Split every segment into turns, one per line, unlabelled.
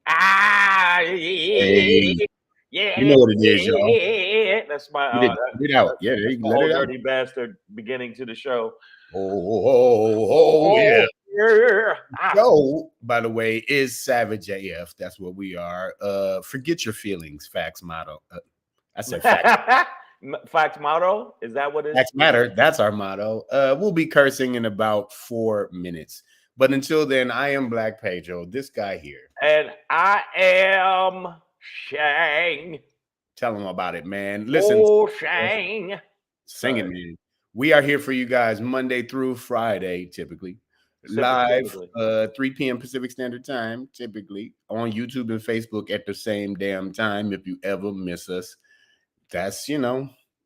Hey,
Yeah,
you know what it is, y'all.
yeah. That's my
Get it out. Yeah, there you
my
let
old
it out.
dirty bastard beginning to the show.
Yeah.
Yeah.
Show, by the way, is Savage AF. That's what we are. Forget your feelings. Facts motto. I said facts.
Fact motto, is that what it is?
Facts matter. That's our motto. We'll be cursing in about 4 minutes. But until then, I am Black Pedro. This guy here.
And I am Shang.
Tell him about it, man. Listen.
Oh, Shang.
Sing it, man. We are here for you guys Monday through Friday, typically. Live, 3 p.m. Pacific Standard Time, typically on YouTube and Facebook at the same damn time. If you ever miss us, that's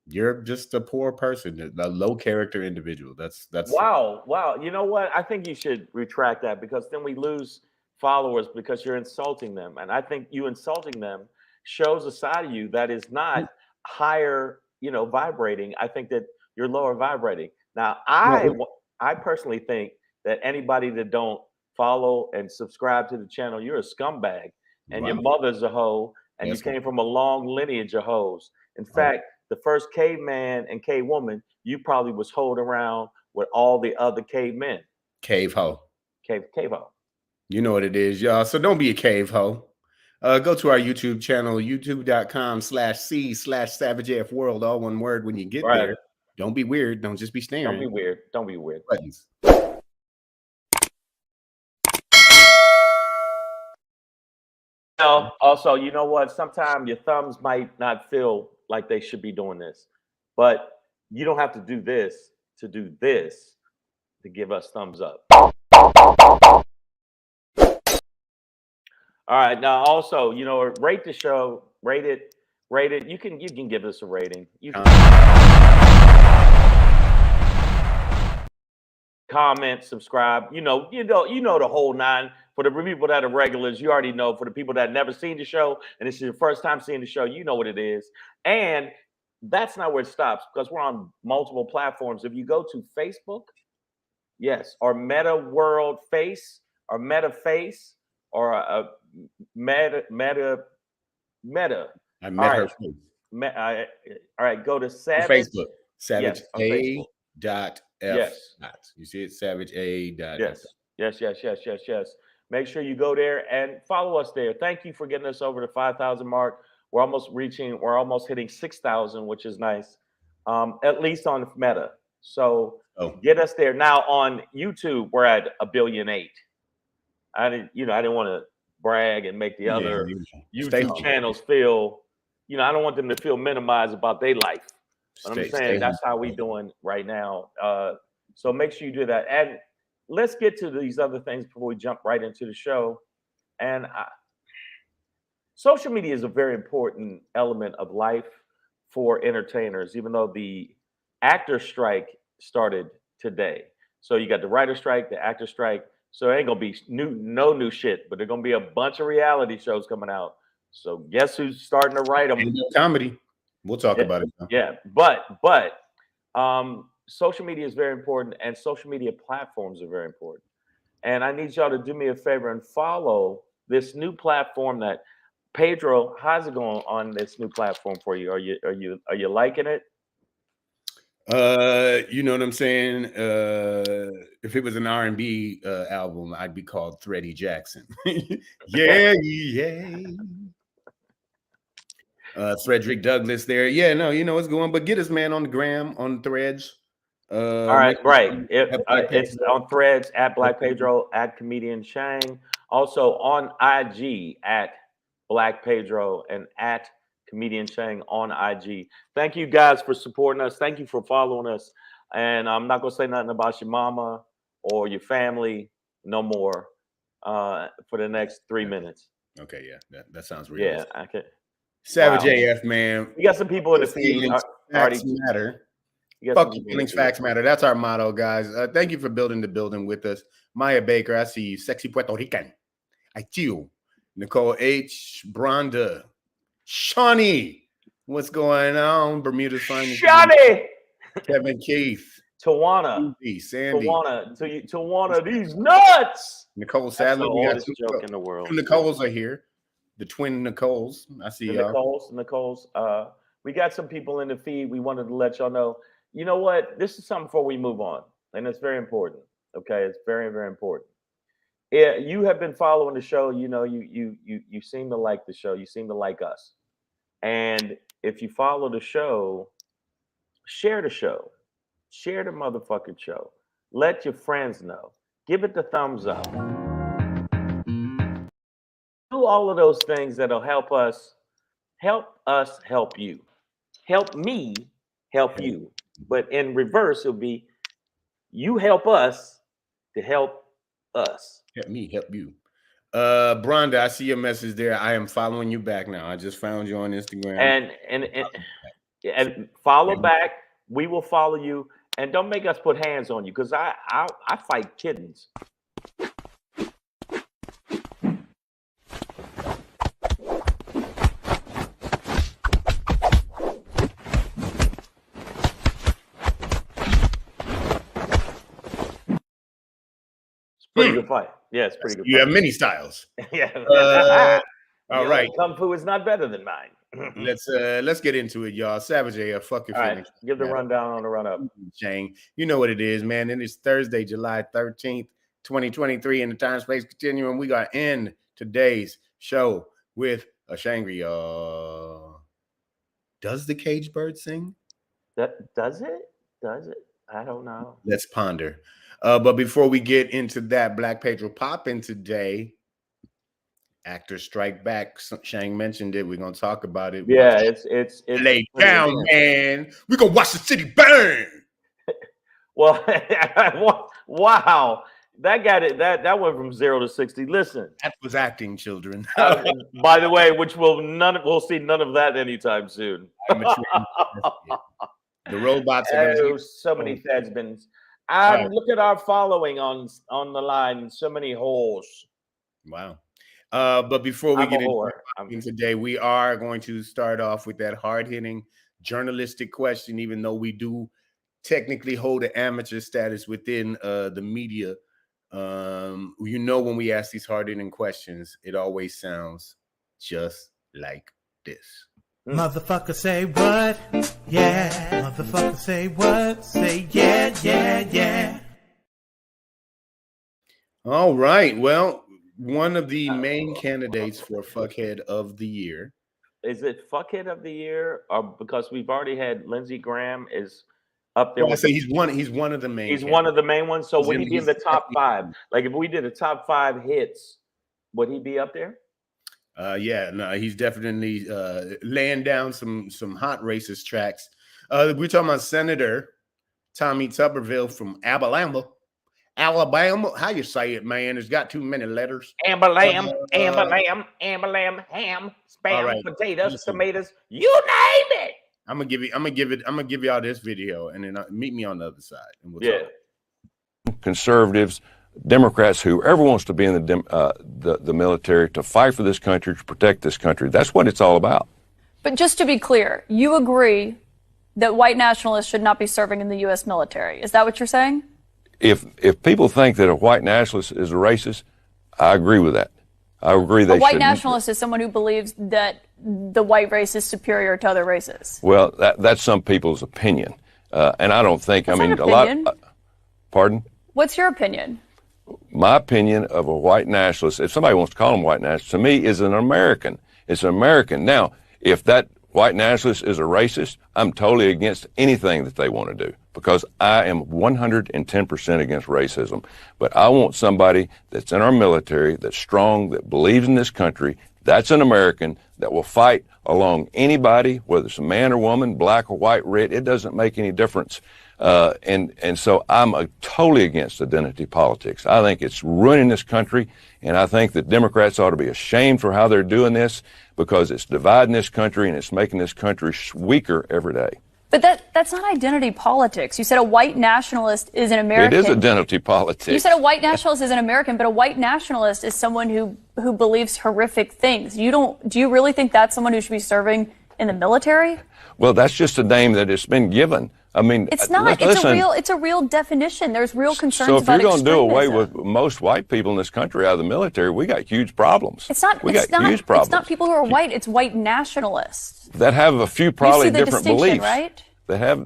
you're just a poor person, a low character individual. That's
Wow. You know what? I think you should retract that, because then we lose followers because you're insulting them. And I think you insulting them shows a side of you that is not higher, vibrating. I think that you're lower vibrating. Now, I personally think that anybody that don't follow and subscribe to the channel, you're a scumbag, and your mother's a hoe, and you came from a long lineage of hoes. In fact, the first caveman and cave woman, you probably was hoed around with all the other cavemen.
Cave hoe.
Cave hoe.
You know what it is, y'all. So don't be a cave hoe. Go to our YouTube channel, youtube.com/c/SavageAFWorld, all one word when you get there. Don't be weird. Don't just be staring.
Don't be weird.
Buttons.
Also, you know what? Sometimes your thumbs might not feel like they should be doing this, but you don't have to do this to give us thumbs up. All right. Now, also, rate the show, rate it. You can give us a rating. You can comment, subscribe. You know the whole nine. For the people that are regulars, you already know. For the people that never seen the show and this is your first time seeing the show, you know what it is. And that's not where it stops, because we're on multiple platforms. If you go to Facebook, yes, or Meta World Face, or Meta Face, or Meta.
I met her face.
All right, go to
Savage. Facebook. Savage
A.
Dot F.
Yes.
You see it? Savage A. Dot
yes. Yes. Make sure you go there and follow us there. Thank you for getting us over the 5,000 mark. We're almost hitting 6,000, which is nice. At least on Meta. So get us there. Now on YouTube, we're at 1.8 billion. I didn't want to brag and make the other YouTube channels feel, I don't want them to feel minimized about their life. But I'm saying that's how we doing right now. So make sure you do that. And let's get to these other things before we jump right into the show. And social media is a very important element of life for entertainers, even though the actor strike started today. So you got the writer strike, the actor strike. So it ain't gonna be no new shit, but there's gonna be a bunch of reality shows coming out. So guess who's starting to write them?
Comedy. We'll talk about it.
Yeah, but social media is very important, and social media platforms are very important. And I need y'all to do me a favor and follow this new platform that Pedro. How's it going on this new platform for you? Are you liking it?
You know what I'm saying? If it was an R&B album, I'd be called Thready Jackson. Yeah. Frederick Douglass there. Yeah, no, you know what's going on. But get us, man, on the gram, on Threads.
All right, right. It's on Threads at Black Pedro, at Comedian Shang. Also on IG at Black Pedro and at Comedian Shang on IG. Thank you guys for supporting us. Thank you for following us. And I'm not gonna say nothing about your mama or your family no more for the next 3 minutes.
Okay, yeah, that sounds real.
Yeah, I can.
Savage AF, man.
We got some people in the feed.
Facts matter. Fuck your feelings, facts matter. That's our motto, guys. Thank you for building the building with us. Maya Baker, I see you. Sexy Puerto Rican. I you. Nicole H. Bronda. Shawnee. What's going on? Bermuda's finest.
Shawnee.
Kevin Keith.
Tawana.
Sandy.
Tawana, these nuts.
Nicole
That's
Sadler.
the
We got
oldest joke in the world.
two Nicoles are here. The twin Nicoles. I see y'all.
Nicoles. We got some people in the feed. We wanted to let y'all know. You know what? This is something before we move on, and it's very important. Okay, it's very, very important. Yeah, you have been following the show. You know, you seem to like the show. You seem to like us. And if you follow the show, share the show. Share the motherfucking show. Let your friends know. Give it the thumbs up. Do all of those things that'll help us help you. Help me help you. But in reverse, it'll be you help us to help us.
Help me help you. Bronda, I see your message there. I am following you back now. I just found you on Instagram.
And follow back. We will follow you. And don't make us put hands on you, because I fight kittens. Pretty good fight. Yeah, it's pretty good.
You have many styles.
Yeah.
All right.
Kung Fu is not better than mine.
Let's get into it, y'all. Savage AF, fuck your feelings.
Right, give the rundown on the run up.
Shane, you know what it is, man. And it's Thursday, July 13th, 2023, in the time space continuum. We got end today's show with a Shangri-La. Does the cage bird sing?
Does it? I don't know.
Let's ponder. But before we get into that, Black PEDRO popping today. Actors strike back. Shang mentioned it. We're gonna talk about it.
Yeah, it's
lay down, man. We're gonna watch the city burn.
Well, wow. That got it. That went from 0 to 60. Listen,
that was acting, children.
By the way, which we'll see none of that anytime soon.
The robots
are so many Fedmans. Right. Look at our following on the line. So many holes.
Wow. But before we get into today, we are going to start off with that hard-hitting journalistic question, even though we do technically hold an amateur status within the media. You know, when we ask these hard-hitting questions, it always sounds just like this.
Motherfucker say what? Yeah. Motherfucker say what? Say yeah, yeah, yeah.
All right. Well, one of the main candidates for Fuckhead of the Year.
Is it Fuckhead of the Year, or because we've already had Lindsey Graham is up there?
Well, I say he's one of the main.
He's one of the main ones. So would he be in the top 5? Like if we did a top 5 hits, would he be up there?
Yeah, no, he's definitely laying down some hot racist tracks. We're talking about Senator Tommy Tuberville from Alabama. How you say it, man? It's got too many letters.
Amberlam, ham, spam, potatoes, tomatoes, you name it.
I'm gonna give y'all this video, and then meet me on the other side, and we'll talk.
Conservatives, Democrats, whoever wants to be in the military to fight for this country, to protect this country. That's what it's all about.
But just to be clear, you agree that white nationalists should not be serving in the U.S. military. Is that what you're saying?
If people think that a white nationalist is a racist, I agree with that. I agree they should.
A white nationalist is someone who believes that the white race is superior to other races.
Well, that's some people's opinion. And I don't think,
That's
I mean,
not an opinion.
Pardon?
What's your opinion?
My opinion of a white nationalist, if somebody wants to call him white nationalist, to me is an American. It's an American. Now, if that white nationalist is a racist, I'm totally against anything that they want to do, because I am 110% against racism. But I want somebody that's in our military, that's strong, that believes in this country, that's an American, that will fight along anybody, whether it's a man or woman, black or white, red, it doesn't make any difference. And so I'm totally against identity politics. I think it's ruining this country, and I think that Democrats ought to be ashamed for how they're doing this, because it's dividing this country and it's making this country weaker every day.
But that's not identity politics. You said a white nationalist is an American.
It is identity politics.
You said a white nationalist is an American, but a white nationalist is someone who believes horrific things. Do you really think that's someone who should be serving in the military?
Well, that's just a name that has been given. I mean,
It's not. It's a real definition. There's real concerns
so if
about
you're going to do away
extremism.
with most white people in this country out of the military, we got huge problems.
It's not.
We
It's
got
not.
huge problems.
It's not people who are white. It's white nationalists
that have a few probably
you see the
different
distinction,
beliefs.
Right?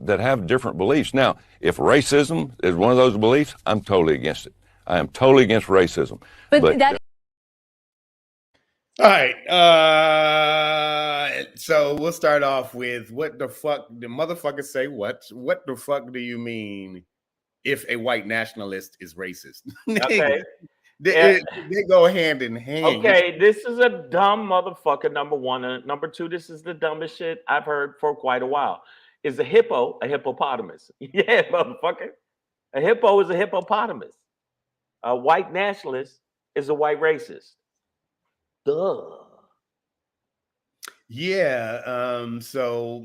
That have different beliefs. Now, if racism is one of those beliefs, I'm totally against it. I am totally against racism.
But that.
All right. So we'll start off with what the fuck the motherfuckers say. What the fuck do you mean if a white nationalist is racist?
Okay.
They go hand in hand.
Okay, this is a dumb motherfucker, number one. And number two, this is the dumbest shit I've heard for quite a while. Is a hippo a hippopotamus? Yeah, motherfucker. A hippo is a hippopotamus. A white nationalist is a white racist. Duh.
Yeah. So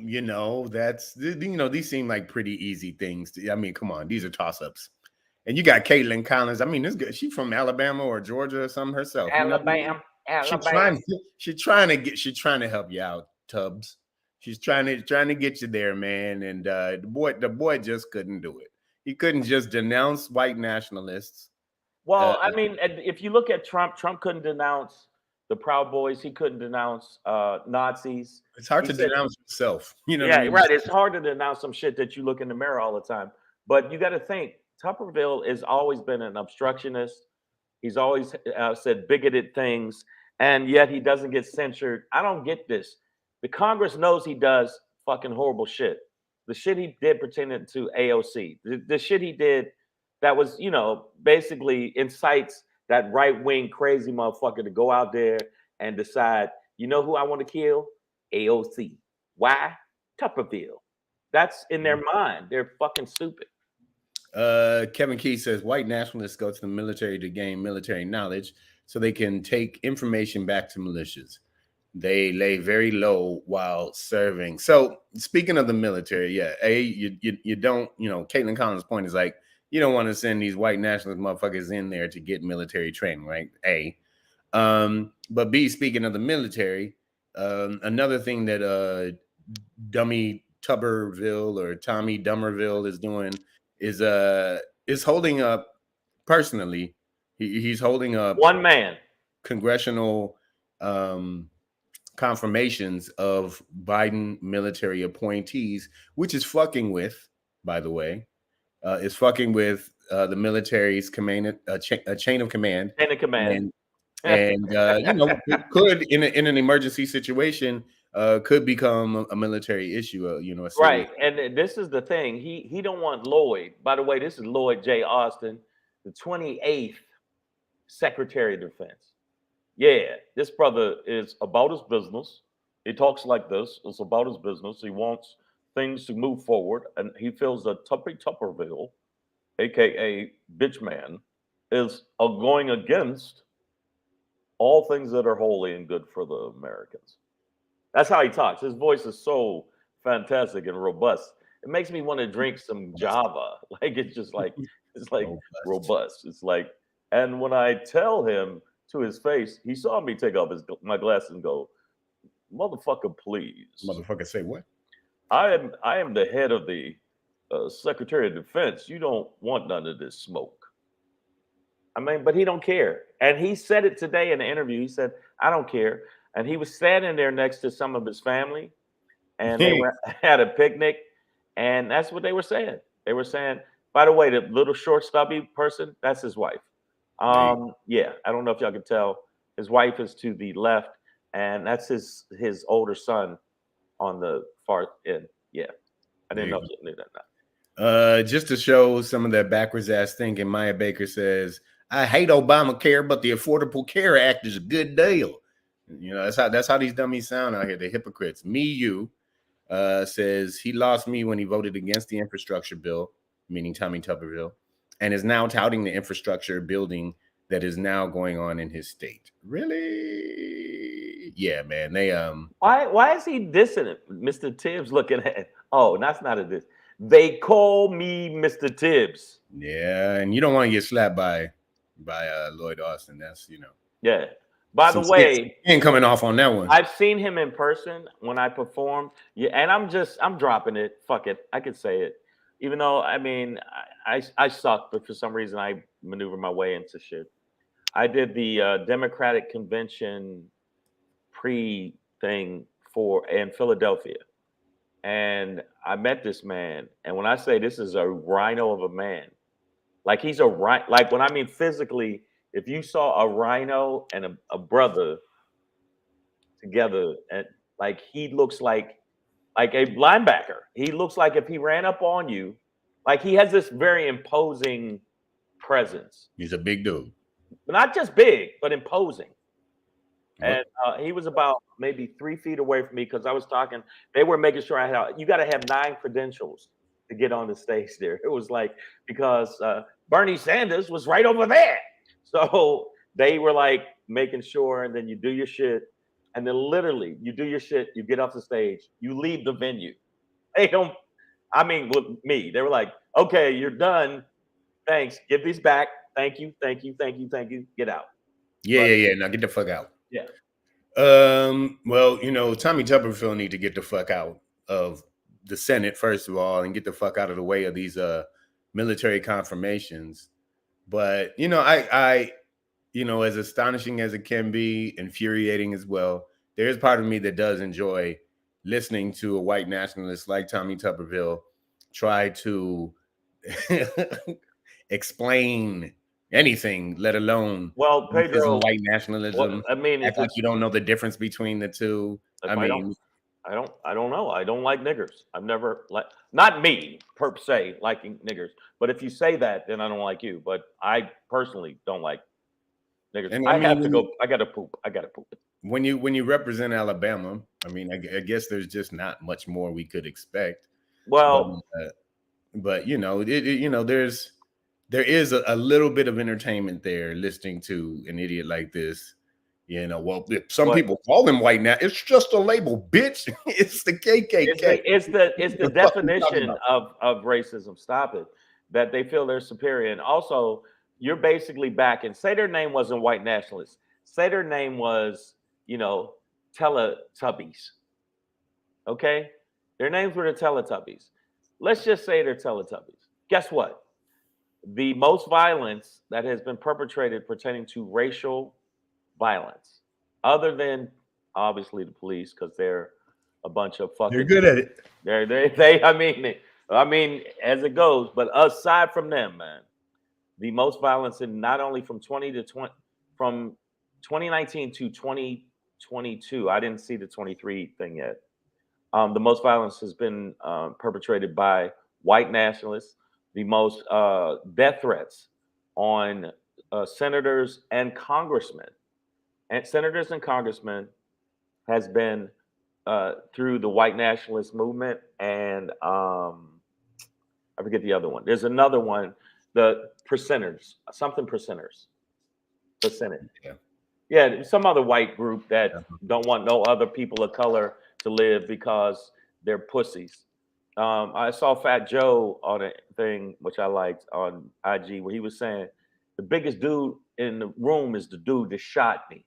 that's these seem like pretty easy things. I mean, come on, these are toss-ups. And you got Caitlin Collins. I mean, this girl, she's from Alabama or Georgia or something herself.
Alabama.
She's trying to help you out, Tubbs. She's trying to get you there, man. And the boy just couldn't do it. He couldn't just denounce white nationalists.
Well, I mean, if you look at Trump couldn't denounce the Proud Boys. He couldn't denounce Nazis.
It's hard to denounce yourself.
Yeah, what I mean? Right. It's hard to denounce some shit that you look in the mirror all the time. But you got to think, Tupperville has always been an obstructionist. He's always said bigoted things, and yet he doesn't get censored. I don't get this. The Congress knows he does fucking horrible shit. The shit he did pertaining to AOC, the shit he did that was, basically incites that right-wing crazy motherfucker to go out there and decide, who I want to kill? AOC. Why? Tupperville. That's in their mind. They're fucking stupid.
Kevin Key says white nationalists go to the military to gain military knowledge so they can take information back to militias. They lay very low while serving. So speaking of the military, yeah, you don't, Caitlin Collins' point is like, you don't want to send these white nationalist motherfuckers in there to get military training, right? A. But B, speaking of the military, another thing that Dummy Tubberville or Tommy Dummerville is doing is holding up personally. He's holding up
one man
congressional confirmations of Biden military appointees, which is fucking with, by the way, is fucking with the military's command, a chain of command.
Chain of command.
And it could in an emergency situation could become a military issue.
Right. And this is the thing. He don't want Lloyd. By the way, this is Lloyd J. Austin, the 28th Secretary of Defense. Yeah, this brother is about his business. He talks like this. It's about his business. He wants things to move forward, and he feels that Tupperville, aka bitch man, is going against all things that are holy and good for the Americans. That's how he talks. His voice is so fantastic and robust. It makes me want to drink some Java. Like it's robust. It's like, and when I tell him to his face, he saw me take off my glasses and go, "Motherfucker, please."
Motherfucker, say what?
I am the head of the Secretary of Defense. You don't want none of this smoke. I mean, but he don't care. And he said it today in the interview. He said, "I don't care." And he was standing there next to some of his family, and they had a picnic, and that's what they were saying. They were saying, by the way, the little short stubby person, that's his wife. Yeah, I don't know if y'all can tell. His wife is to the left, and that's his older son on the far end. Yeah, I didn't know if you knew that.
Just to show some of that backwards ass thinking, Maya Baker says, "I hate Obamacare, but the Affordable Care Act is a good deal." That's how these dummies sound out here. The hypocrites. You says he lost me when he voted against the infrastructure bill, meaning Tommy Tuberville, and is now touting the infrastructure building that is now going on in his state. Really? Yeah, man. They
Why is he dissing Mr. Tibbs looking at? Oh, that's not a diss. They call me Mr. Tibbs.
Yeah, and you don't want to get slapped by Lloyd Austin. That's
Yeah. By the way,
ain't coming off on that one.
I've seen him in person when I performed. Yeah, and I'm dropping it. Fuck it. I could say it. Even though, I mean, I suck, but for some reason I maneuver my way into shit. I did the Democratic convention pre thing in Philadelphia, and I met this man. And when I say this is a rhino of a man, like he's a rhino. Like when I mean physically, if you saw a rhino and a brother together, and like he looks like a linebacker. He looks like if he ran up on you, like he has this very imposing presence.
He's a big dude.
Not just big, but imposing.
What?
And he was about maybe 3 feet away from me because I was talking. They were making sure I had. You got to have 9 credentials to get on the stage there. It was like because Bernie Sanders was right over there, so they were like making sure. And then you do your shit, and then literally you do your shit. You get off the stage. You leave the venue. They don't. I mean, with me, they were like, "Okay, you're done. Thanks. Give these back. Thank you. Thank you. Thank you. Thank you. Get out."
Yeah, yeah. Now get the fuck out.
Yeah.
Well, Tommy Tuberville need to get the fuck out of the Senate, first of all, and get the fuck out of the way of these military confirmations. But, I as astonishing as it can be, infuriating as well, there's part of me that does enjoy listening to a white nationalist like Tommy Tuberville try to explain anything, let alone
Pedro,
white nationalism.
well, I mean,
Act like you don't know the difference between the two. I mean,
I don't know. I don't like niggers. I've never not me per se liking niggers. But if you say that, then I don't like you. But I personally don't like niggers.
And
I have to go. I gotta poop.
When you represent Alabama, I mean, I guess there's just not much more we could expect.
Well,
but there is a little bit of entertainment there listening to an idiot like this. Well, some people call them white now. It's just a label, bitch. It's the KKK.
It's the definition of racism. Stop it. That they feel they're superior. And also, you're basically back and say their name wasn't white nationalists. Say their name was, Teletubbies. Okay? Their names were the Teletubbies. Let's just say they're Teletubbies. Guess what? The most violence that has been perpetrated pertaining to racial violence, other than obviously the police, because they're a bunch of fucking.
They're good at it.
I mean, as it goes. But aside from them, man, the most violence in not only from 2019 to 2022. I didn't see the 23 thing yet. The most violence has been perpetrated by white nationalists. The most death threats on senators and congressmen. And senators and congressmen has been through the white nationalist movement. And I forget the other one. There's another one, the percenters, percentage. Yeah, some other white group that don't want no other people of color to live because they're pussies. I saw Fat Joe on a thing, which I liked on IG, where he was saying the biggest dude in the room is the dude that shot me.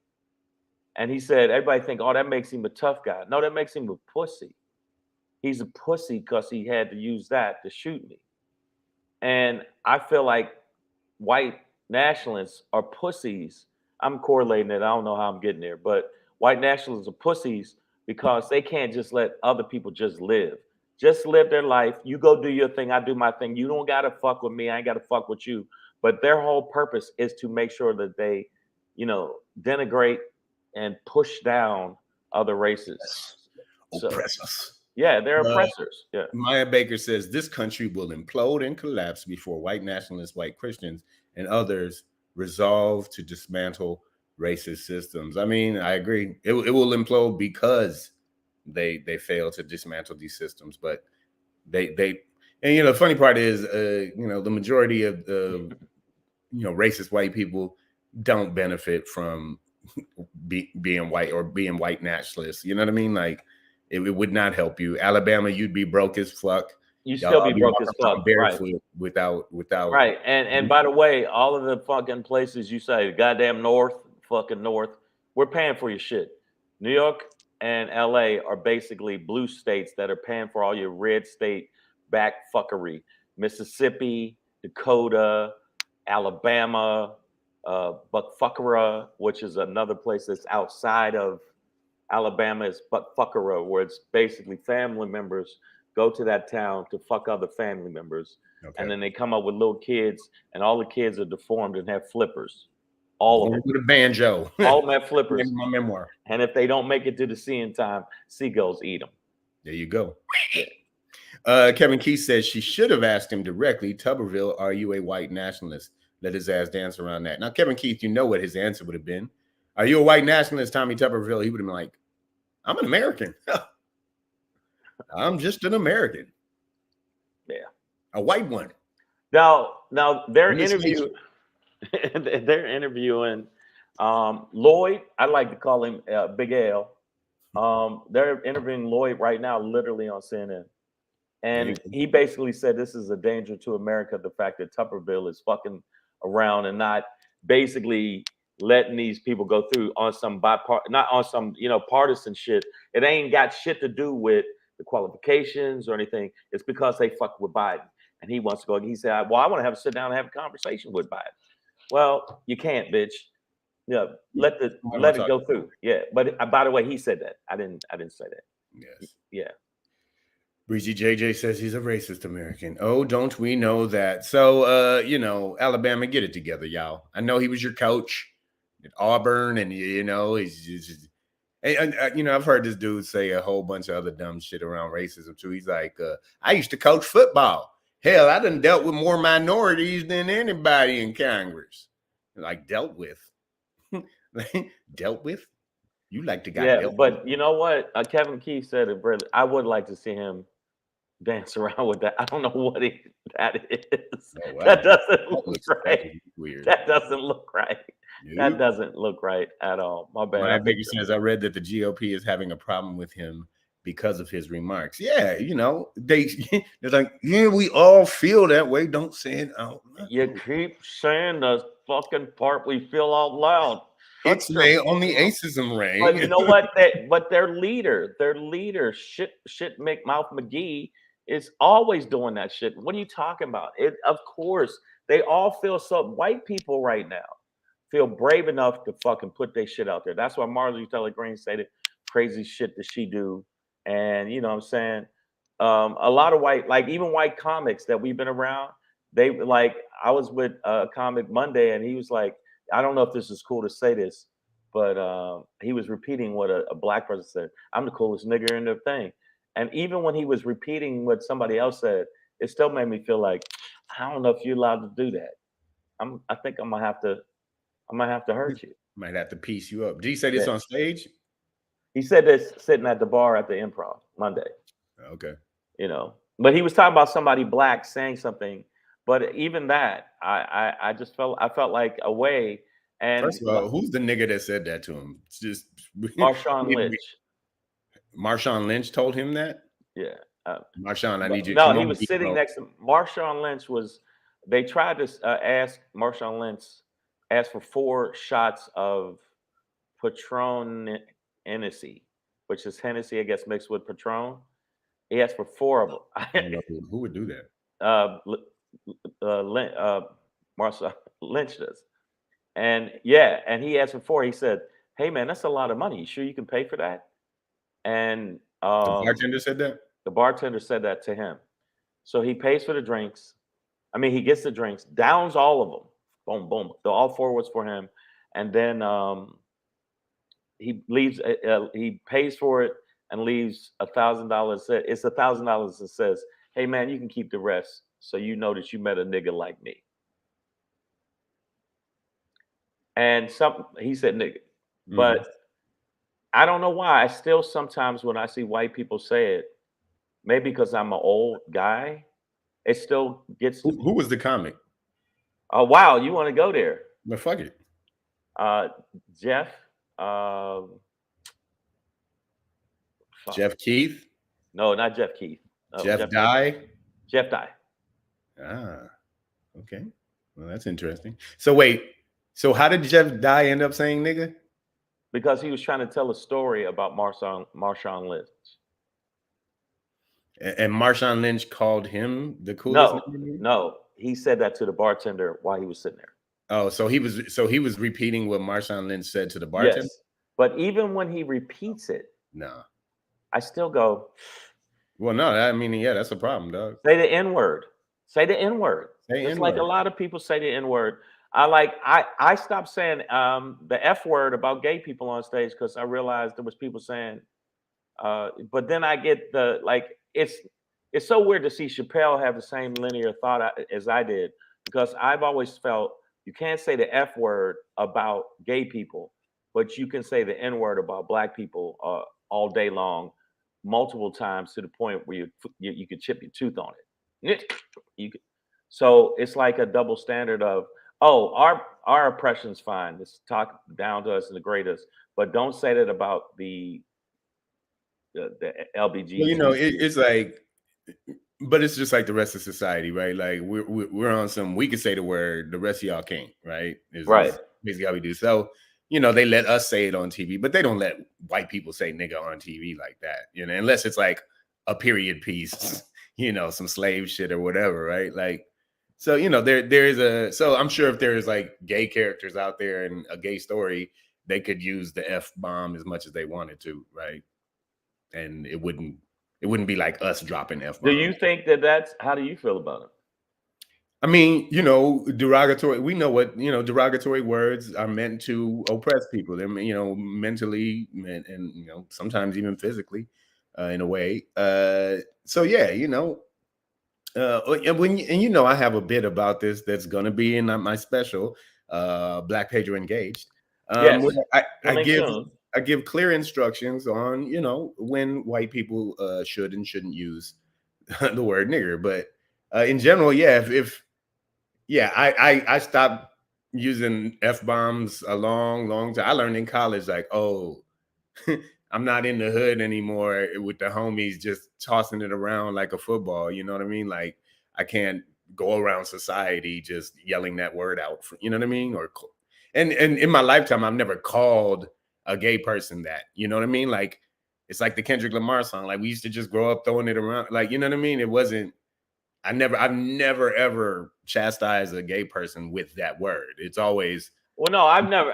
And he said, everybody think, oh, that makes him a tough guy. No, that makes him a pussy. He's a pussy because he had to use that to shoot me. And I feel like white nationalists are pussies. I'm correlating it. I don't know how I'm getting there, but white nationalists are pussies because they can't just let other people just live. Just live their life. You go do your thing. I do my thing. You don't got to fuck with me. I ain't got to fuck with you. But their whole purpose is to make sure that they, denigrate and push down other races.
Oppressors.
Yeah, they're oppressors. Yeah.
Maya Baker says this country will implode and collapse before white nationalists, white Christians, and others resolve to dismantle racist systems. I mean, I agree. It will implode because they fail to dismantle these systems. But they and the funny part is the majority of the racist white people don't benefit from being white or being white nationalists. You know what I mean? Like it would not help you. Alabama, you'd be broke as fuck.
You still be broke as fuck,
barefoot, without
right. And by the way, all of the fucking places you say, goddamn fucking north, we're paying for your shit. New York and LA are basically blue states that are paying for all your red state back fuckery. Mississippi, Dakota, Alabama, Buckfuckera, which is another place that's outside of Alabama, is Buckfuckera, where it's basically family members go to that town to fuck other family members.
Okay.
And then they come up with little kids, and all the kids are deformed and have flippers. All of them.
With a banjo.
All of them have flippers.
My memoir.
And if they don't make it to the sea in time, seagulls eat them.
There you go. Kevin Keith says she should have asked him directly, Tuberville, are you a white nationalist? Let his ass dance around that. Now, Kevin Keith, you know what his answer would have been. Are you a white nationalist, Tommy Tuberville? He would have been like, I'm an American. I'm just an American.
Yeah.
A white one.
Now they're interviewing Lloyd. I like to call him Big L. They're interviewing Lloyd right now, literally on CNN. And he basically said this is a danger to America, the fact that Tuberville is fucking around and not basically letting these people go through on some not on some, partisan shit. It ain't got shit to do with the qualifications or anything. It's because they fuck with Biden. And he wants to go. He said, well, I want to have a sit down and have a conversation with Biden. Well, you can't, bitch. Yeah, let it go through. Yeah, but by the way, he said that. I didn't say that.
Yes.
Yeah.
Breezy JJ says he's a racist American. Oh, don't we know that? So, Alabama, get it together, y'all. I know he was your coach at Auburn, and he's just, and I've heard this dude say a whole bunch of other dumb shit around racism too. He's like, I used to coach football. Hell, I done dealt with more minorities than anybody in Congress. Like dealt with. Dealt with? You like to get dealt
but
with.
you know what? Kevin Keith said it really. I would like to see him dance around with that. I don't know what that is. Oh, wow. That doesn't look right. Weird. That doesn't look right. Nope. That doesn't look right at all. My bad.
My Baker says, I read that the GOP is having a problem with him because of his remarks. Yeah, they're like, yeah, we all feel that way. Don't say it out loud.
You keep saying the fucking part we feel out loud.
It's Ray on the acism Ray.
But you know what? But their leader, shit McMouth McGee is always doing that shit. What are you talking about? Of course, they all feel so. White people right now feel brave enough to fucking put their shit out there. That's why Marjorie Taylor Greene said it crazy shit that she do. And you know what I'm saying? A lot of even white comics that we've been around, they like, I was with a comic Monday and he was like, I don't know if this is cool to say this, but he was repeating what a black person said. I'm the coolest nigger in the thing. And even when he was repeating what somebody else said, it still made me feel like, I don't know if you're allowed to do that. I think I'm gonna have to hurt you.
Might have to piece you up. Did he say this on stage?
He said this sitting at the bar at the Improv Monday.
Okay.
But he was talking about somebody black saying something. But even that, I felt like a way. And
first of all, who's the nigga that said that to him? It's just
Marshawn Lynch.
Marshawn Lynch told him that?
Yeah.
Marshawn, I need you.
No, he was sitting next to Marshawn Lynch. They tried to ask Marshawn Lynch, asked for 4 shots of Patron Hennessy, which is Hennessy, I guess, mixed with Patron. He asked for 4 of them.
I don't know who would do that?
Marshawn Lynch does. And and he asked for 4. He said, hey man, that's a lot of money. You sure you can pay for that? And
the bartender said that?
The bartender said that to him. So he pays for the drinks. I mean, he gets the drinks, downs all of them. Boom, boom. All 4 was for him. And then he leaves, he pays for it and leaves $1,000. It's $1,000 that says, hey man, you can keep the rest. So you know that you met a nigga like me. And he said nigga. But I don't know why. I still sometimes when I see white people say it, maybe because I'm an old guy, it still gets to me.
Who was the comic?
Oh, wow. You want to go there?
But fuck it.
Jeff.
Jeff Keith?
No, not Jeff Keith.
Jeff Dye?
Jeff Dye.
Ah, okay. Well, that's interesting. So wait. So how did Jeff Dye end up saying nigga?
Because he was trying to tell a story about Marshawn Lynch.
And Marshawn Lynch called him the coolest nigga?
No, he said that to the bartender while he was sitting there.
Oh, so he was repeating what Marshawn Lynch said to the bartender?
Yes, but even when he repeats it,
No.
I still go,
Well, no, I mean, yeah, that's a problem, dog.
say the N-word. Say the N-word.
Say
Just like a
N-word.
lot of people say the N-word. I stopped saying the F word about gay people on stage because I realized there was people saying, but then I get the like it's so weird to see Chappelle have the same linear thought as I did, because I've always felt you can't say the F word about gay people, but you can say the N word about black people all day long, multiple times, to the point where you could chip your tooth on it. You could, so it's like a double standard of, oh, our oppression's fine. Let's talk down to us and degrade us, but don't say that about the LBG.
Well, it's like, but it's just like the rest of society, right? Like we're on some, we can say the word, the rest of y'all can't, right? Is basically how we do. So, they let us say it on TV, but they don't let white people say nigga on TV like that, unless it's like a period piece, some slave shit or whatever, right? Like, so, so I'm sure if there's like gay characters out there in a gay story, they could use the F bomb as much as they wanted to, right? And it wouldn't be like us dropping F bombs.
Do you think how do you feel about it?
I mean, derogatory, we know what, derogatory words are meant to oppress people. They're, mentally and sometimes even physically, in a way. So yeah, I have a bit about this that's going to be in my special, Black PEDRO Engaged.
Yes.
I give clear instructions on, when white people should and shouldn't use the word nigger. But in general, yeah, I stopped using F-bombs a long time. I learned in college, like, oh, I'm not in the hood anymore with the homies just tossing it around like a football. You know what I mean? Like, I can't go around society just yelling that word out. You know what I mean? And in my lifetime, I've never called a gay person that, you know what I mean? Like, it's like the Kendrick Lamar song. Like, we used to just grow up throwing it around. Like, you know what I mean? I've never ever chastised a gay person with that word. It's always,
well, no, I've never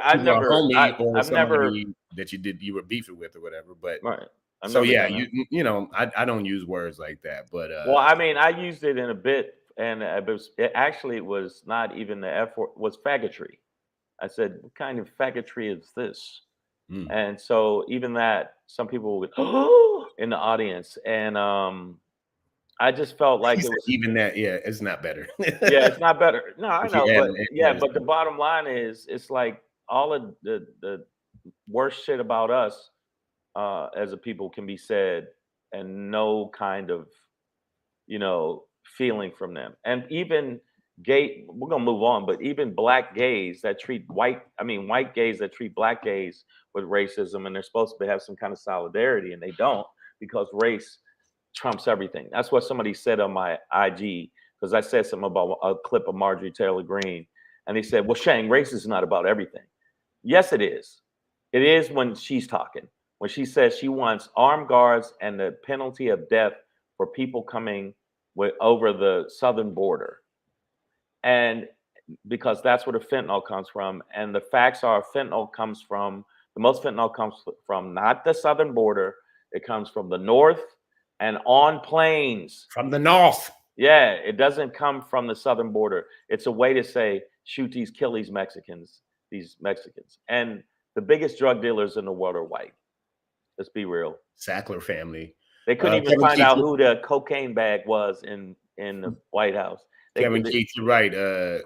that you were beefing with or whatever. But
right.
So yeah, I don't use words like that. But
well, I mean, I used it in a bit, and it was not even the F word, was faggotry. I said, what kind of faggotry is this? And so even that, some people would in the audience, and I just felt like it was
even that. Yeah, it's not better.
Yeah, it's not better. No, I know, but yeah, but the bottom line is, it's like all of the worst shit about us as a people can be said, and no kind of feeling from them. And even gay, we're gonna move on, but even black gays that treat white gays that treat black gays with racism, and they're supposed to have some kind of solidarity, and they don't, because race trumps everything. That's what somebody said on my IG, because I said something about a clip of Marjorie Taylor Greene, and they said, well, Shang, race is not about everything. Yes, it is. It is when she's talking, when she says she wants armed guards and the penalty of death for people coming over the southern border. And because that's where the fentanyl comes from. And the facts are, the most fentanyl comes from not the southern border. It comes from the north and on planes.
From the north.
Yeah, it doesn't come from the southern border. It's a way to say, shoot these, kill these Mexicans. And the biggest drug dealers in the world are white. Let's be real.
Sackler family.
They couldn't even find out who the cocaine bag was in the White House.
Kevin Keith, you're right.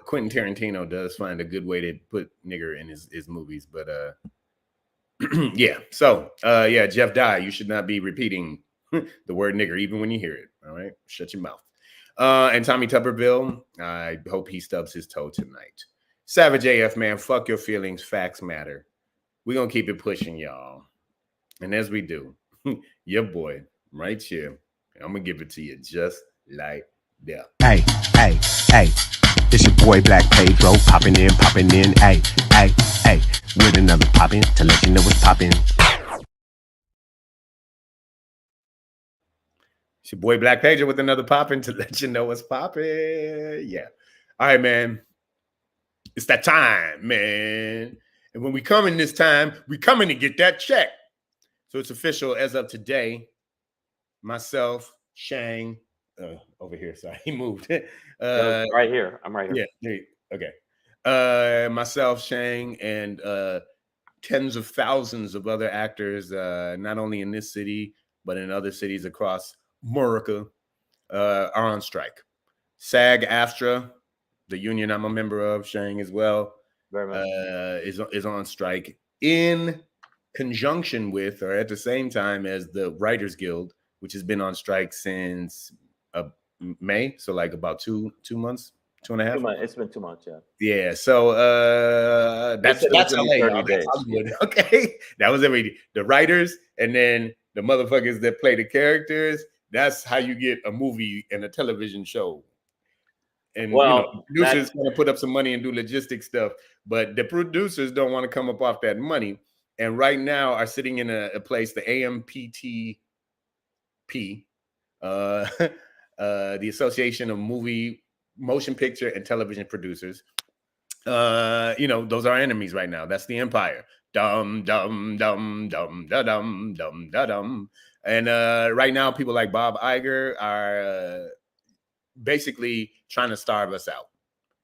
Quentin Tarantino does find a good way to put nigger in his movies, but yeah. So yeah, Jeff Dye, you should not be repeating the word nigger even when you hear it. All right, shut your mouth. And Tommy Tuberville, I hope he stubs his toe tonight. Savage AF, man, fuck your feelings, facts matter. We're gonna keep it pushing, y'all. And as we do, your boy right here, I'm gonna give it to you just like that.
Hey, it's your boy Black PEDRO, popping in, hey, with another poppin' to let you know what's poppin'.
It's your boy Black Pager with another poppin' to let you know what's poppin'. Yeah. All right, man. It's that time, man. And when we come in this time, we coming to get that check. So it's official as of today. Myself, Shang, over here. Sorry, he moved.
Right here. I'm right here.
Yeah. Okay. Myself, Shang, and tens of thousands of other actors, not only in this city but in other cities across America, are on strike. SAG-AFTRA, the union I'm a member of, Shang as well,
Very much.
is on strike in conjunction with, or at the same time as, the Writers Guild, which has been on strike since May, so like about 2 months, 2.5 months.
It's been 2 months, yeah.
Yeah, so that's LA,
30
y'all.
days.
That's Hollywood. Okay, that was every the writers, and then the motherfuckers that play the characters. That's how you get a movie and a television show. And producers want to put up some money and do logistic stuff, but the producers don't want to come up off that money. And right now are sitting in a place, the AMPTP, the Association of Motion Picture and Television Producers. Those are enemies right now. That's the empire. Dum dum dum dum da dum dum da dum. And right now, people like Bob Iger are basically trying to starve us out.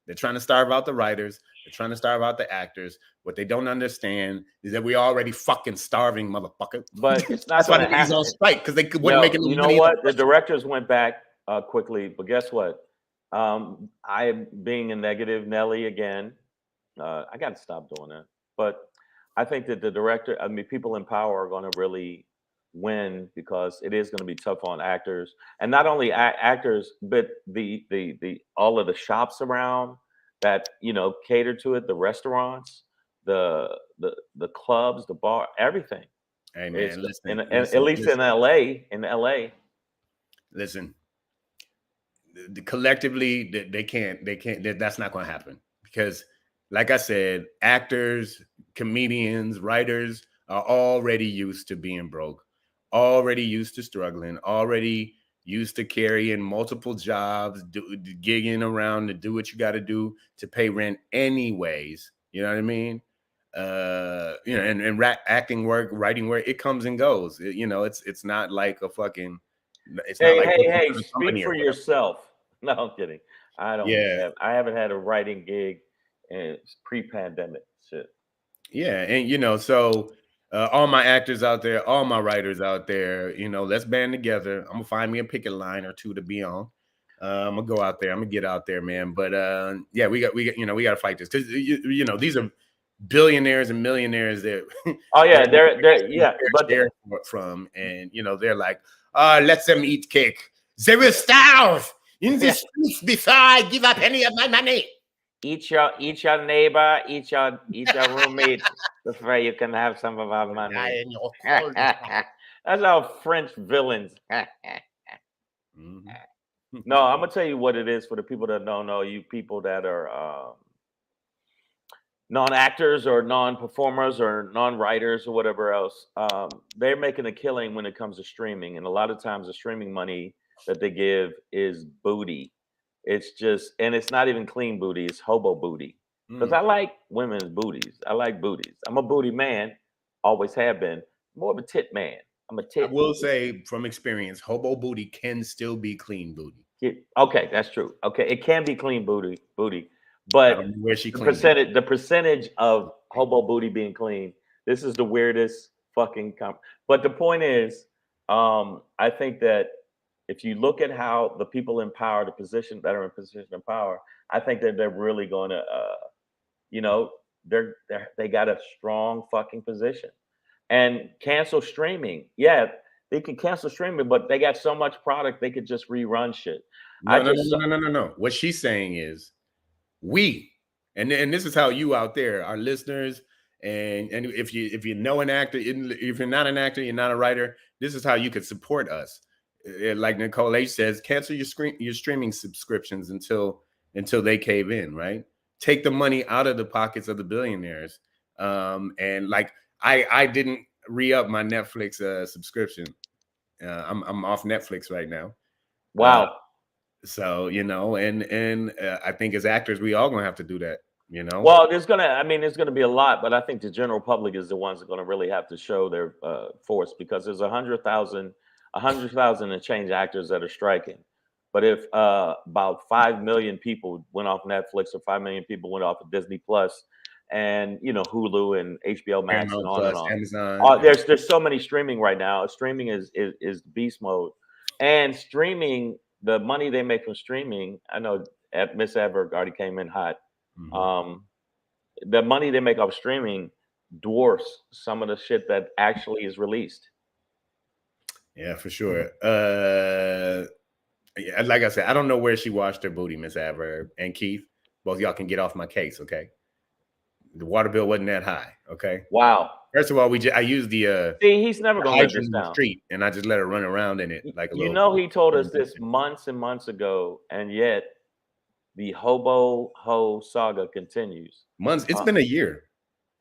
They're trying to starve out the writers. They're trying to starve out the actors. What they don't understand is that we're already fucking starving, motherfucker.
But it's not.
That's why he's on strike, because they wouldn't make any money.
You know what? The directors went back quickly, but guess what? I being a negative Nelly again. I got to stop doing that. But I think that people in power are going to really win, because it is going to be tough on actors, and not only actors, but the all of the shops around that cater to it, the restaurants, the clubs, the bar, everything.
Hey man, listen,
at least in LA.
Listen, collectively they can't. That's not going to happen, because, like I said, actors, comedians, writers are already used to being broke, already used to struggling, already used to carrying multiple jobs, gigging around to do what you got to do to pay rent anyways. You know what I mean? And acting work, writing work, it comes and goes. It's not like a fucking. It's not like
hey, speak for yourself. No, I'm kidding. I don't.
Yeah.
I haven't had a writing gig in pre-pandemic shit.
Yeah, and so all my actors out there, all my writers out there, let's band together. I'm gonna find me a picket line or two to be on. I'm gonna go out there. I'm gonna get out there, man. But yeah, we got to fight this, because these are billionaires and millionaires that.
Oh yeah, they're
but from, and they're like, let them eat cake. They will starve in the streets before I give up any of my money.
Eat your neighbor, eat your roommate before you can have some of our money. That's our French villains.
Mm-hmm.
No, I'm gonna tell you what it is for the people that don't know. You people that are non-actors or non-performers or non-writers or whatever else, they're making a killing when it comes to streaming, and a lot of times the streaming money that they give is booty. It's just, and it's not even clean booty, it's hobo booty. Because I like women's booties. I like booties. I'm a booty man, always have been. More of a tit man. I'm a tit.
I will say from experience, hobo booty can still be clean booty.
Okay, that's true. Okay, it can be clean booty, but the percentage of hobo booty being clean, this is the weirdest fucking but the point is, I think that if you look at how the people in power, that are in position of power, I think that they're really going to, they got a strong fucking position. And cancel streaming. Yeah, they can cancel streaming, but they got so much product they could just rerun shit.
No. What she's saying is, and this is how you out there, our listeners, and if you know an actor, if you're not an actor, you're not a writer, this is how you could support us. Like Nicole H says, cancel your streaming subscriptions until they cave in, right? Take the money out of the pockets of the billionaires. And like I didn't re-up my Netflix subscription, I'm off Netflix right now.
Wow.
So and I think as actors, we all gonna have to do that.
Well, there's gonna be a lot, but I think the general public is the ones that are gonna really have to show their force, because there's 100,000 and change actors that are striking. But if about 5 million people went off Netflix, or 5 million people went off of Disney Plus, and Hulu and HBO Max and
Paramount
on and
Plus,
on.
Amazon.
There's so many streaming right now. Streaming is beast mode, and streaming, the money they make from streaming. I know Miss Adberg already came in hot. The money they make off streaming dwarfs some of the shit that actually is released.
Yeah, for sure. Yeah, like I said, I don't know where she washed her booty, Miss Adverb and Keith. Both y'all can get off my case, okay? The water bill wasn't that high, okay?
Wow.
First of all, I used the
See, he's never gonna live this
hydrant in the
down.
street, and I just let her run around in it like a little.
He told us this months and months ago, and yet the hobo ho saga continues.
Months. It's been a year.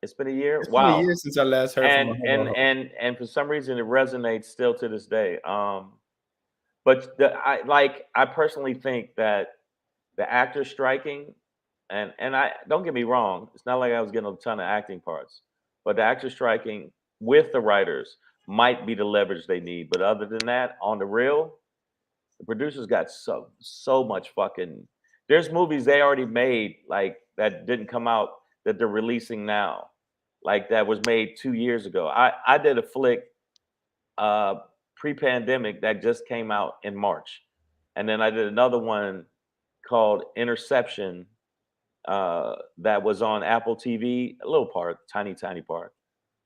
It's been a year.
It's
Wow.
been a year since I last heard from a hobo.
And for some reason it resonates still to this day. But I personally think that the actors striking, and I don't get me wrong, it's not like I was getting a ton of acting parts, but the actors striking with the writers might be the leverage they need. But other than that, on the real, the producers got so much fucking. There's movies they already made, like, that didn't come out, that they're releasing now, like that was made 2 years ago. I did a flick pre-pandemic that just came out in March, and then I did another one called Interception that was on Apple TV, a little part, tiny part,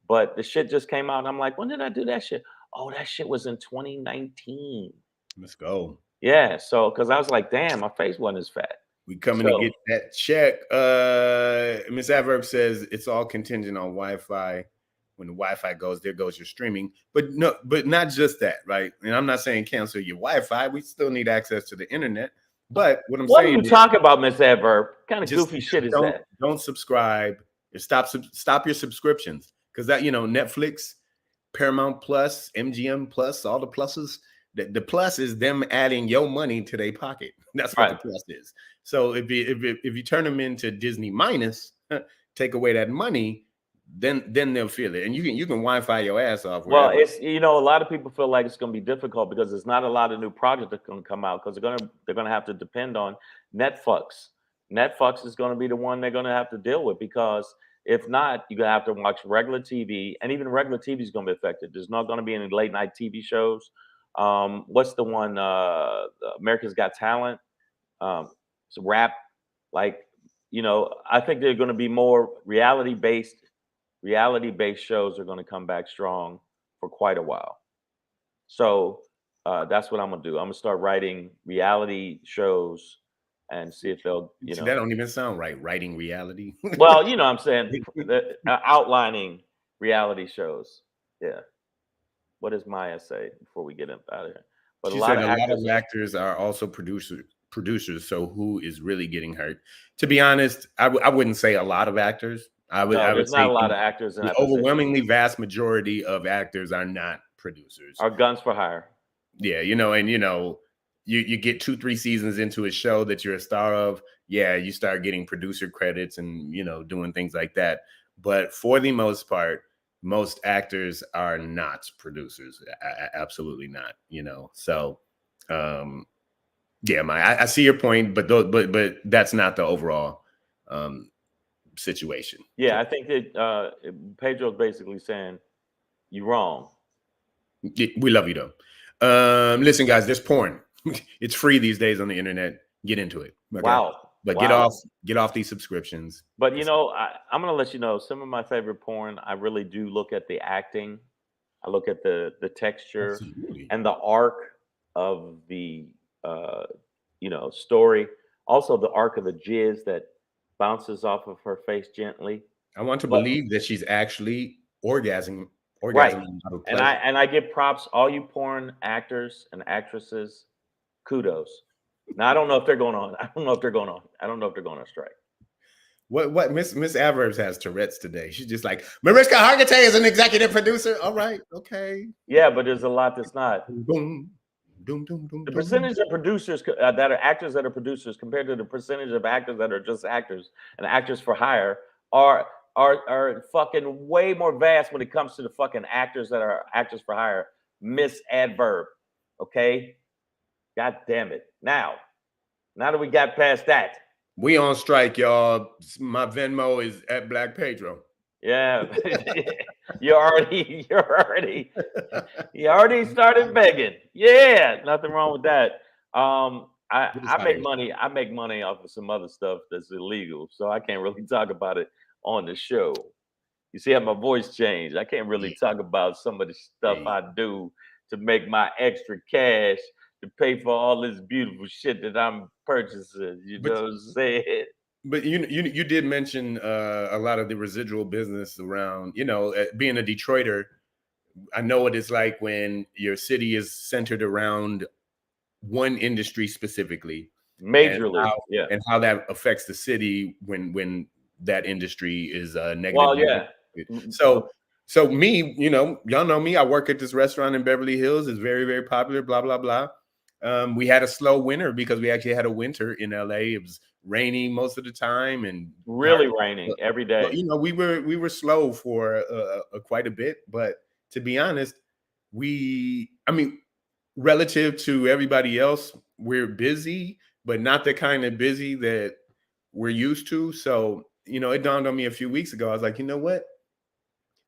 but the shit just came out, and I'm like, when did I do that shit? Oh, that shit was in 2019.
Let's go.
Yeah, so because I was like, damn, my face wasn't as fat.
We coming to get that check. Miss Adverb says it's all contingent on Wi-Fi. When the Wi-Fi goes, there goes your streaming. But not just that, right? And I'm not saying cancel your Wi-Fi. We still need access to the internet. But what I'm saying,
what are you talking about, Miss Adverb? What kind of goofy shit is that?
Don't subscribe. Stop your subscriptions, because that Netflix, Paramount Plus, MGM Plus, all the pluses. The plus is them adding your money to their pocket. That's what the plus is. So if you turn them into Disney minus, take away that money, then they'll feel it. And you can Wi-Fi your ass off.
Well, it's a lot of people feel like it's going to be difficult because there's not a lot of new projects that can come out, because they're going to have to depend on Netflix. Netflix is going to be the one they're going to have to deal with, because if not, you're going to have to watch regular TV, and even regular TV is going to be affected. There's not going to be any late night TV shows. What's the one? America's Got Talent. It's rap. Like, I think they're going to be more reality-based shows are going to come back strong for quite a while. So that's what I'm going to do. I'm going to start writing reality shows and see if they'll,
that don't even sound right. Writing reality.
Well, I'm saying outlining reality shows. Yeah. What does Maya say before we get out of here? But
she said a lot of actors are also producers. So who is really getting hurt? To be honest, I wouldn't say a lot, of actors. I would
there's
say
not a lot of actors.
The overwhelmingly vast majority of actors are not producers.
Are guns for hire.
Yeah, and you get 2-3 seasons into a show that you're a star of. Yeah, you start getting producer credits and doing things like that. But for the most part, most actors are not producers. Absolutely not. So yeah, I see your point, but that's not the overall situation.
Yeah, I think that Pedro's basically saying you're wrong.
We love you though. Listen, guys, there's porn. It's free these days on the internet. Get into it. Okay?
Wow.
But get off these subscriptions.
But I'm gonna let you know some of my favorite porn. I really do look at the acting. I look at the texture. Absolutely. And the arc of the story. Also the arc of the jizz that bounces off of her face gently.
I want to believe that she's actually orgasming.
Right. And I give props, all you porn actors and actresses, kudos. Now I don't know if they're going on. I don't know if they're going on strike.
What Miss Adverbs has Tourette's today. She's just like, Mariska Hargitay is an executive producer. All right, okay.
Yeah, but there's a lot that's not.
Boom, boom, boom, boom,
The
boom.
percentage of producers that are actors that are producers compared to the percentage of actors that are just actors and actors for hire are fucking way more vast when it comes to the fucking actors that are actors for hire. Miss Adverb, okay? God damn it! Now that we got past that,
We on strike, y'all. My Venmo is at Black Pedro.
yeah, you already started begging. Yeah, nothing wrong with that. I make money. I make money off of some other stuff that's illegal, so I can't really talk about it on the show. You see how my voice changed? I can't really talk about some of the stuff I do to make my extra cash to pay for all this beautiful shit that I'm purchasing. You know what I'm saying?
But you did mention a lot of the residual business around, being a Detroiter. I know what it's like when your city is centered around one industry specifically,
Majorly,
and how that affects the city when that industry is negatively.
Well, yeah.
So me, y'all know me. I work at this restaurant in Beverly Hills. It's very, very popular. Blah blah blah. We had a slow winter because we actually had a winter in LA. It was rainy most of the time and
really raining every day.
Well, we were slow for quite a bit, but to be honest, relative to everybody else, we're busy, but not the kind of busy that we're used to. So, it dawned on me a few weeks ago. I was like, you know what?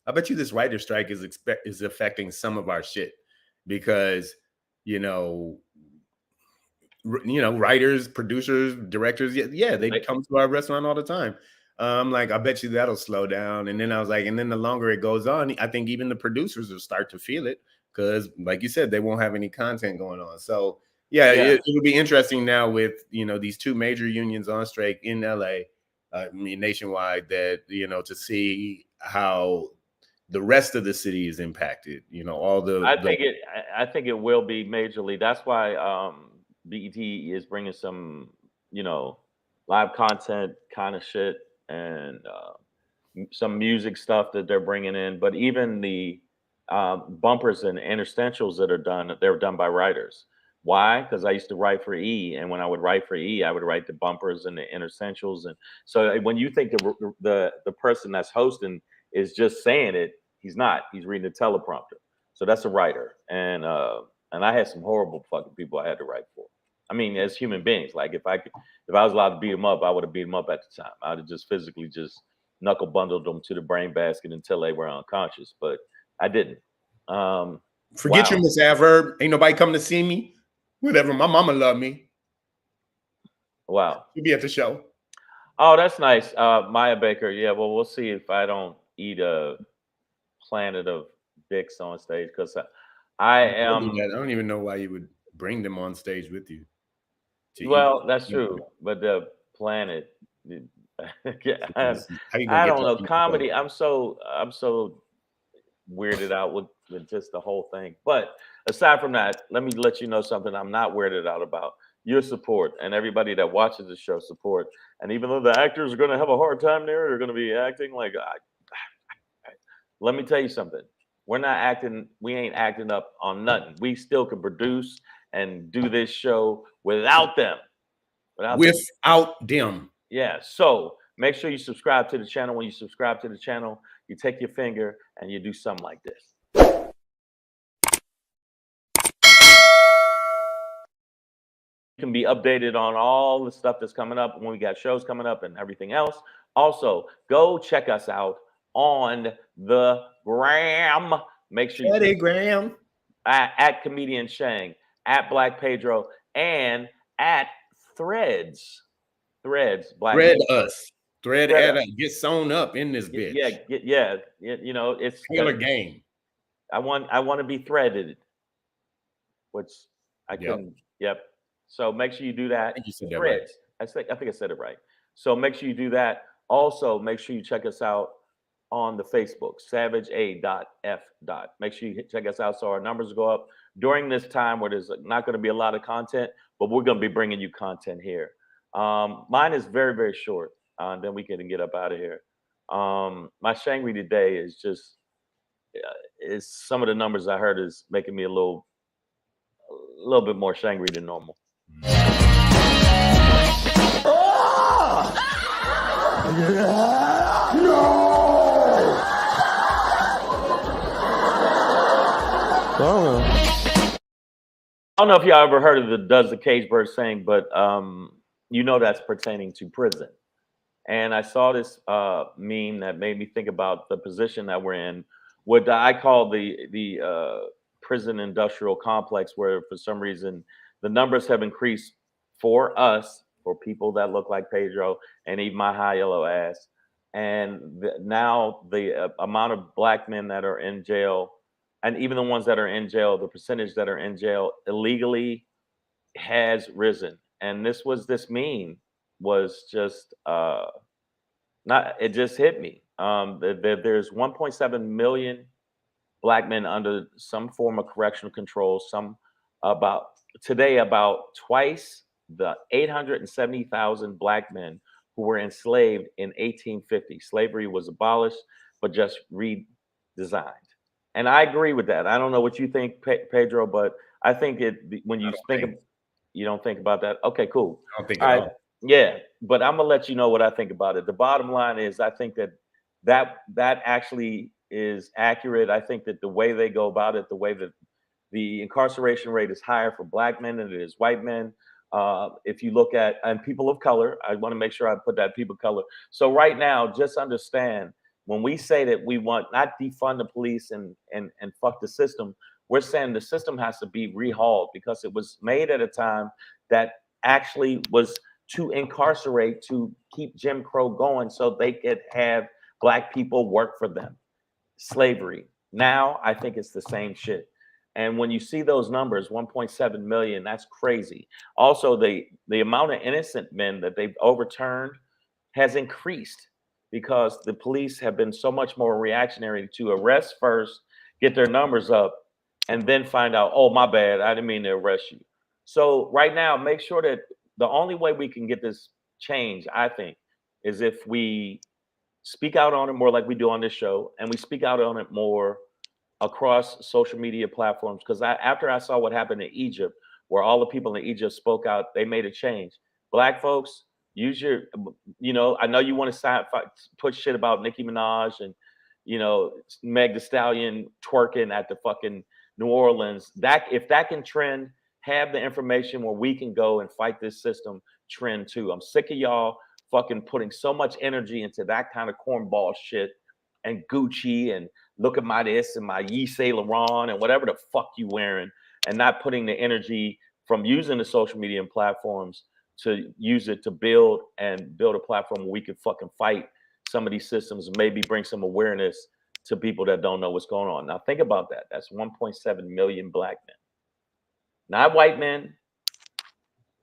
I bet you this writer strike is affecting some of our shit because, writers, producers, directors, they come to our restaurant all the time. Like, I bet you that'll slow down. And then I was like, and then the longer it goes on, I think even the producers will start to feel it because, like you said, they won't have any content going on. So, it'll be interesting now with, these two major unions on strike in LA, nationwide, that, to see how the rest of the city is impacted.
I think it will be majorly. That's why BET is bringing some, live content kind of shit and some music stuff that they're bringing in. But even the bumpers and interstitials that are done, they're done by writers. Why? Because I used to write for E, and when I would write for E, I would write the bumpers and the interstitials. And so when you think the person that's hosting is just saying it, he's not. He's reading the teleprompter. So that's a writer. And I had some horrible fucking people I had to write for. I mean, as human beings, like if I was allowed to beat them up, I would have beat them up at the time. I would have just physically just knuckle bundled them to the brain basket until they were unconscious. But I didn't.
Forget your Miss Adverb. Ain't nobody coming to see me. Whatever. My mama love me.
Wow.
You'll be at the show.
Oh, that's nice. Maya Baker. Yeah, well, we'll see if I don't eat a planet of dicks on stage because I am.
I don't even know why you would bring them on stage with you.
Well, that's true. But the planet. I don't know. Comedy. I'm so weirded out with just the whole thing. But aside from that, let me let you know something I'm not weirded out about. Your support and everybody that watches the show support. And even though the actors are going to have a hard time there, they're going to be acting like. Let me tell you something. We're not acting. We ain't acting up on nothing. We still can produce and do this show without them.
Without them.
Yeah. So make sure you subscribe to the channel. When you subscribe to the channel, you take your finger and you do something like this. You can be updated on all the stuff that's coming up when we got shows coming up and everything else. Also, go check us out on the gram. Make sure you
Graham
at Comedian Shang, at Black Pedro, and at Threads. Black
Thread
Pedro.
us. Thread at us. Get sewn up in this bitch.
Yeah. It's
Taylor game.
I want to be threaded, which I couldn't. Yep. So make sure you do that.
I think you said that
Threads.
right.
I think I said it right. So make sure you do that. Also, make sure you check us out on the Facebook, savagea.f. Make sure you check us out so our numbers go up during this time where there's not going to be a lot of content, but we're going to be bringing you content here. Mine is very, very short. and then we can get up out of here. My Shangri today is just is some of the numbers I heard is making me a little bit more Shangri than normal. I don't know if y'all ever heard of the "Does the cage bird sing," but you know that's pertaining to prison. And I saw this meme that made me think about the position that we're in, what I call the prison industrial complex, where for some reason the numbers have increased for us, for people that look like Pedro and even my high yellow ass. And now the amount of black men that are in jail, and even the ones that are in jail, the percentage that are in jail illegally has risen. And this meme was just not, it just hit me. There's 1.7 million black men under some form of correctional control. About twice the 870,000 black men who were enslaved in 1850. Slavery was abolished, but just redesigned. And I agree with that. I don't know what you think, Pedro, but I think when you you don't think about that. Okay, cool.
I don't think at all.
Yeah, but I'm gonna let you know what I think about it. The bottom line is, I think that actually is accurate. I think that the way they go about it, the way that the incarceration rate is higher for black men than it is white men. If you look at, and people of color, I want to make sure I put that people of color. So right now, just understand, when we say that we want not defund the police and fuck the system, we're saying the system has to be rehauled, because it was made at a time that actually was to incarcerate, to keep Jim Crow going so they could have black people work for them. Slavery. Now, I think it's the same shit. And when you see those numbers, 1.7 million, that's crazy. Also, the amount of innocent men that they've overturned has increased, because the police have been so much more reactionary to arrest first, get their numbers up, and then find out, oh, my bad, I didn't mean to arrest you. So right now, make sure that the only way we can get this change, I think, is if we speak out on it more like we do on this show, and we speak out on it more across social media platforms. Because after I saw what happened in Egypt, where all the people in Egypt spoke out, they made a change. Black folks, use your, I know you want to put shit about Nicki Minaj and, Meg Thee Stallion twerking at the fucking New Orleans. If that can trend, have the information where we can go and fight this system trend too. I'm sick of y'all fucking putting so much energy into that kind of cornball shit and Gucci and look at my this and my Yves Saint Laurent and whatever the fuck you wearing, and not putting the energy from using the social media and platforms to use it to build a platform where we can fucking fight some of these systems and maybe bring some awareness to people that don't know what's going on. Now think about that. That's 1.7 million black men. Not white men,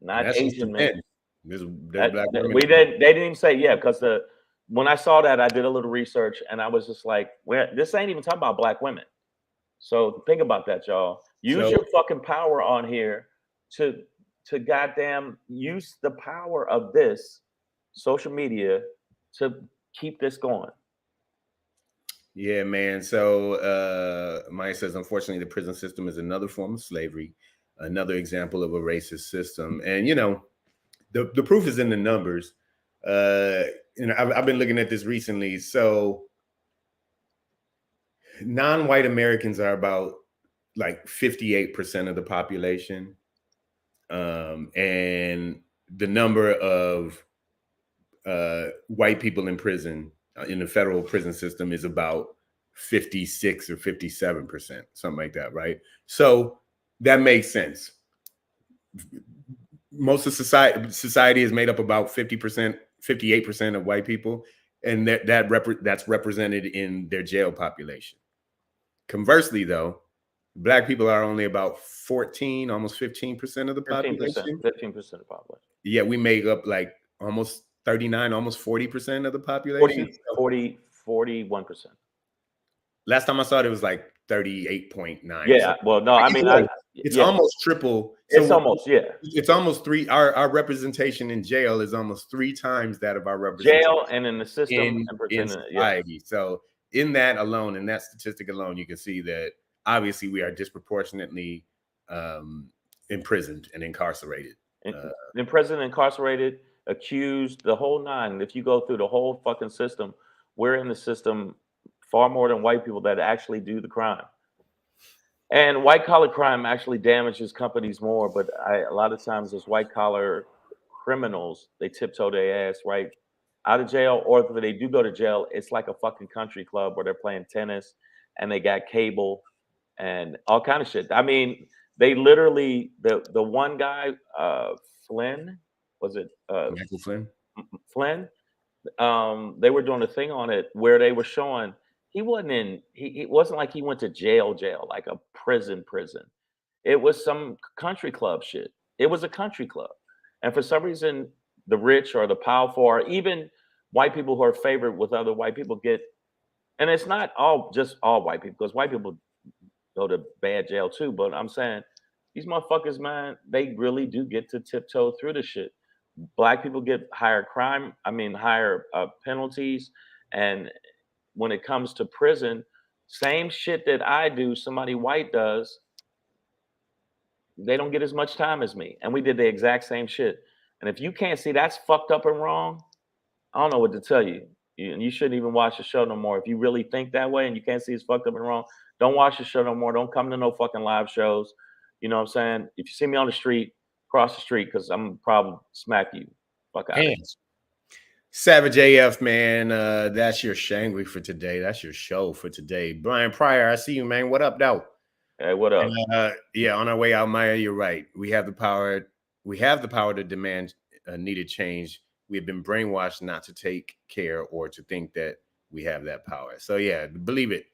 not Asian men. They didn't even say, yeah, because when I saw that, I did a little research and I was just like, this ain't even talking about black women. So think about that, y'all. Use your fucking power on here to goddamn use the power of this social media to keep this going.
Yeah, man. So Maya says, unfortunately, the prison system is another form of slavery, another example of a racist system. And, the proof is in the numbers. I've been looking at this recently. So non-white Americans are about like 58% of the population. And the number of white people in prison in the federal prison system is about 56 or 57%, something like that, right? So that makes sense. Most of society is made up about 50%, 58% of white people, and that's represented in their jail population. Conversely, though, black people are only about 14, almost 15% of the population.
15% of the population.
Yeah, we make up like almost 39, almost 40% of the population.
41%.
Last time I saw it was like 38.9.
Yeah, well, no, I mean,
It's almost triple.
It's almost
It's almost three. Our representation in jail is almost 3 times that of our representation
jail and in the system
in society. So in that alone, in that statistic alone, you can see that obviously we are disproportionately imprisoned and incarcerated.
Imprisoned, incarcerated, accused, the whole nine. If you go through the whole fucking system, we're in the system far more than white people that actually do the crime. And white collar crime actually damages companies more, but a lot of times those white collar criminals, they tiptoe their ass right out of jail, or if they do go to jail, it's like a fucking country club where they're playing tennis and they got cable and all kind of shit. I mean, they literally the one guy, Flynn, was it
Michael Flynn?
Flynn? They were doing a thing on it where they were showing he wasn't in. It wasn't like he went to jail, like a prison. It was some country club shit. It was a country club, and for some reason, the rich or the powerful, or even white people who are favored with other white people get. And it's not just all white people, because white people go to bad jail too. But I'm saying these motherfuckers, man, they really do get to tiptoe through the shit. Black people get higher penalties. And when it comes to prison, same shit that I do, somebody white does, they don't get as much time as me. And we did the exact same shit. And if you can't see that's fucked up and wrong, I don't know what to tell you. You shouldn't even watch the show no more. If you really think that way and you can't see it's fucked up and wrong, don't watch the show no more. Don't come to no fucking live shows. You know what I'm saying? If you see me on the street, cross the street, because I'm probably smack you. Fuck out.
Savage AF, man. That's your shangri for today. That's your show for today. Brian Pryor, I see you, man. What up, though?
Hey, what up?
And, on our way out, Maya, you're right. We have the power. We have the power to demand needed change. We have been brainwashed not to take care or to think that we have that power. So yeah, believe it.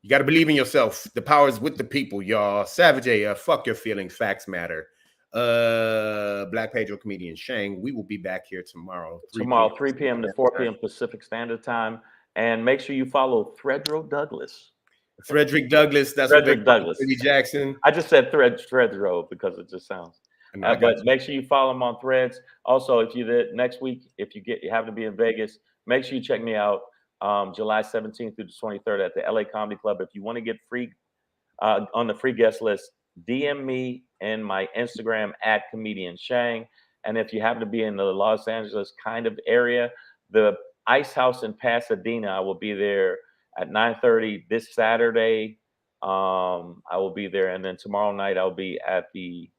You got to believe in yourself. The power is with the people, y'all. Savage AF, fuck your feelings. Facts matter. Black Pedro comedian Shang. We will be back here tomorrow.
3 p.m. to 4 p.m. Pacific Standard Time. And make sure you follow Fredro Douglass.
Frederick Douglass. That's
Frederick
what they
Douglass.
Eddie Jackson.
I just said Fredro because it just sounds. But make sure you follow him on Threads. Also, if you did next week, if you happen to be in Vegas, make sure you check me out July 17th through the 23rd at the LA Comedy Club. If you want to get free on the free guest list, DM me and my Instagram at Comedian Shang. And if you happen to be in the Los Angeles kind of area, the Ice House in Pasadena, I will be there at 9:30 this Saturday. I will be there. And then tomorrow night, I'll be at the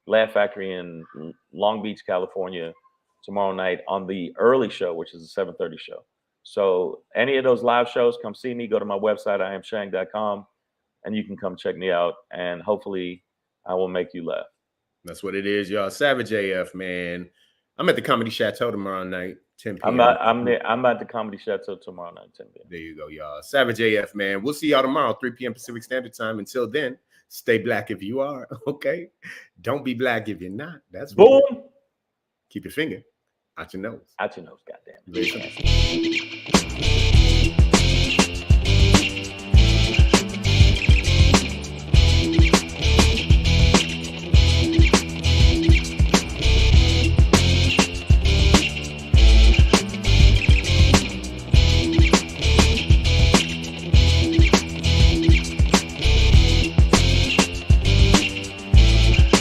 Laugh Factory in Long Beach, California, tomorrow night on the early show, which is the 7:30 show. So any of those live shows, come see me. Go to my website, IamShang.com, and you can come check me out. And hopefully I will make you laugh.
That's what it is, y'all. Savage AF, man. I'm at the Comedy Chateau tomorrow night, 10 p.m.
I'm at the Comedy Chateau tomorrow night, 10 p.m.
There you go, y'all. Savage AF, man. We'll see y'all tomorrow, 3 p.m. Pacific Standard Time. Until then, stay black if you are, okay? Don't be black if you're not. That's
boom.
Keep your finger out your nose.
Out your nose, goddamn.
Very simple.